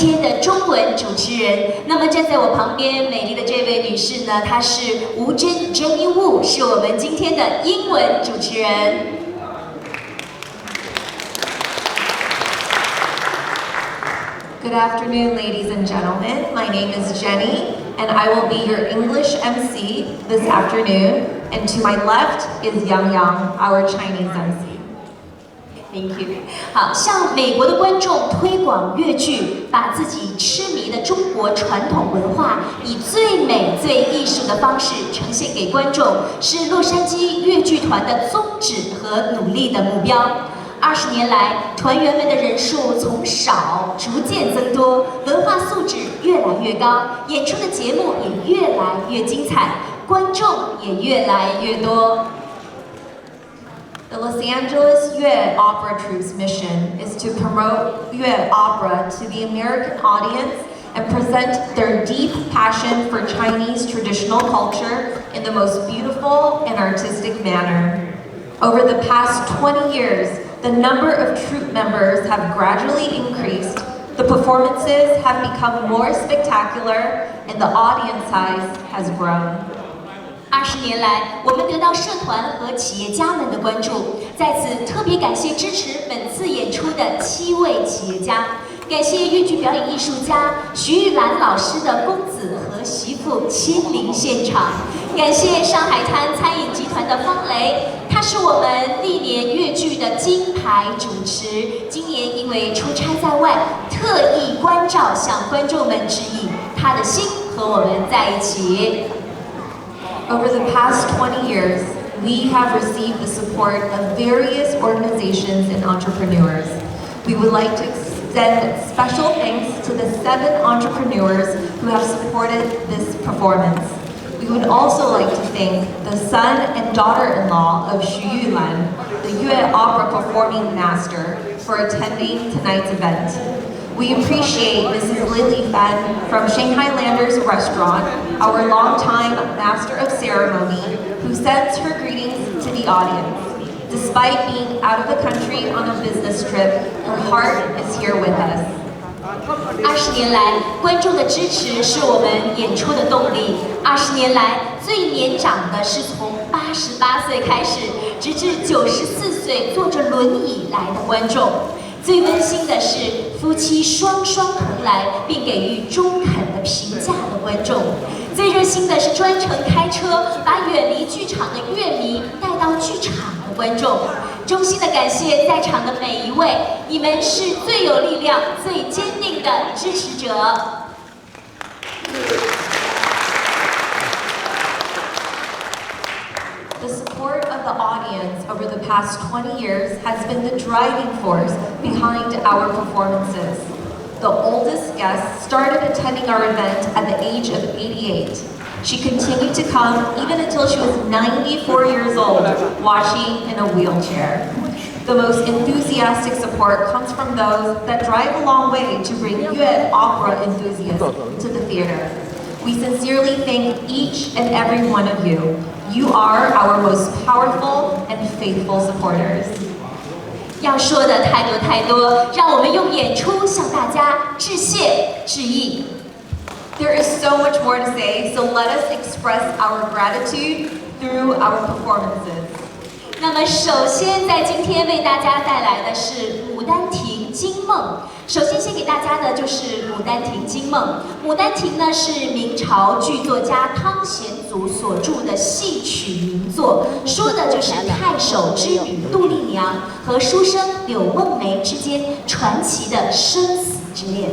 天的中文主持人。那么站在我旁边美丽的这位女士呢，她是吴珍 Jenny Wu， 是我们今天的英文主持人。Good afternoon, ladies and gentlemen. My name is Jenny, and I will be your English MC this afternoon. And to my left is Yang Yang, our Chinese MC.Thank you. 好，向美国的观众推广越剧，把自己痴迷的中国传统文化以最美、最艺术的方式呈现给观众，是洛杉矶越剧团的宗旨和努力的目标。20年来，团员们的人数从少逐渐增多，文化素质越来越高，演出的节目也越来越精彩，观众也越来越多。The Los Angeles Yue Opera Troupe's mission is to promote Yue opera to the American audience and present their deep passion for Chinese traditional culture in the most beautiful and artistic manner. Over the past 20 years, the number of troupe members have gradually increased, the performances have become more spectacular, and the audience size has grown. 20年来，我们得到社团和企业家们的关注。在此特别感谢支持本次演出的7位企业家，感谢越剧表演艺术家徐玉兰老师的公子和媳妇亲临现场，感谢上海滩餐饮集团的方雷，他是我们历年越剧的金牌主持，今年因为出差在外，特意关照向观众们致意，他的心和我们在一起。Over the past 20 years, we have received the support of various organizations and entrepreneurs. We would like to extend special thanks to the 7 entrepreneurs who have supported this performance. We would also like to thank the son and daughter-in-law of Xu Yulan, the Yue Opera performing master, for attending tonight's event. We appreciate Mrs. Lily Fan from Shanghai Landers Restaurant, our longtime master of ceremony, who sends her greetings to the audience. Despite being out of the country on a business trip, her heart is here with us. 20年来，观众的支持是我们演出的动力。20年来，最年长的是从88岁开始，直至94岁坐着轮椅来的观众。最温馨的是，夫妻双双同来并给予中肯的评价的观众。最热心的是专程开车把远离剧场的乐迷带到剧场的观众。衷心的感谢在场的每一位，你们是最有力量、最坚定的支持者。The support of the audience over the past 20 years has been the driving force behind our performances. The oldest guest started attending our event at the age of 88. She continued to come even until she was 94 years old, watching in a wheelchair. The most enthusiastic support comes from those that drive a long way to bring Yue opera enthusiasts to the theater. We sincerely thank each and every one of you. You are our most powerful and faithful supporters. 要说的太多太多，让我们用演出向大家致谢致意。There is so much more to say, so let us express our gratitude through our performances. 那么，首先在今天为大家带来的是《牡丹亭惊梦》。首先献给大家的就是《牡丹亭惊梦》。《牡丹亭》呢是明朝剧作家汤显祖所著的戏曲名作，说的就是太守之女杜丽娘和书生柳梦梅之间传奇的生死之恋。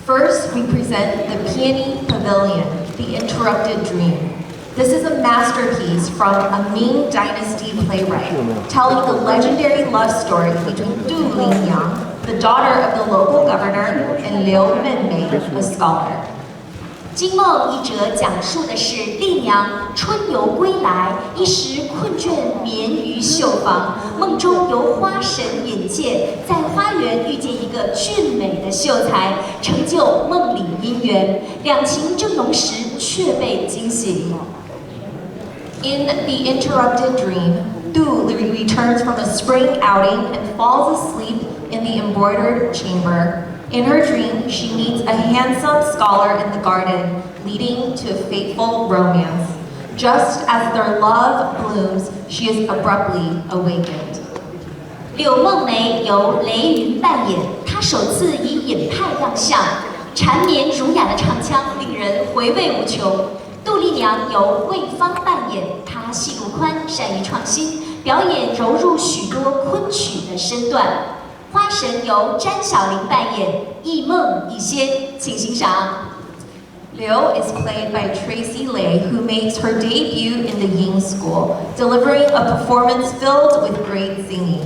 First, we present the Peony Pavilion, The Interrupted Dream. This is a masterpiece from a Ming Dynasty playwright, telling the legendary love story between Du Lingyang, the daughter of the local governor, and Liu Menmei, a scholar. 惊梦一折讲述的是丽娘春游归来，一时困倦眠于绣房，梦中由花神引荐，在花园遇见一个俊美的秀才，成就梦里姻缘。两情正浓时，却被惊醒。In The Interrupted Dream, Du returns from a spring outing and falls asleep in the embroidered chamber. In her dream, she meets a handsome scholar in the garden, leading to a fateful romance. Just as their love blooms, she is abruptly awakened. 柳梦梅由雷云扮演，她首次以演派亮相，缠绵儒雅的唱腔令人回味无穷。杜丽娘由魏芳扮演，她戏路宽，善于创新，表演融入许多昆曲的身段。花神由詹晓玲扮演，一梦一仙，请欣赏。 Liu is played by Tracy Lei, who makes her debut in the Ying School, delivering a performance filled with great singing.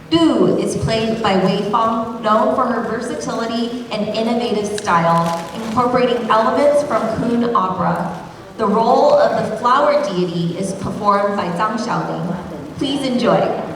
Du is played by Wei Fang, known for her versatility and innovative style, incorporating elements from Kun opera. The role of the flower deity is performed by Zhang Xiaoling. Please enjoy.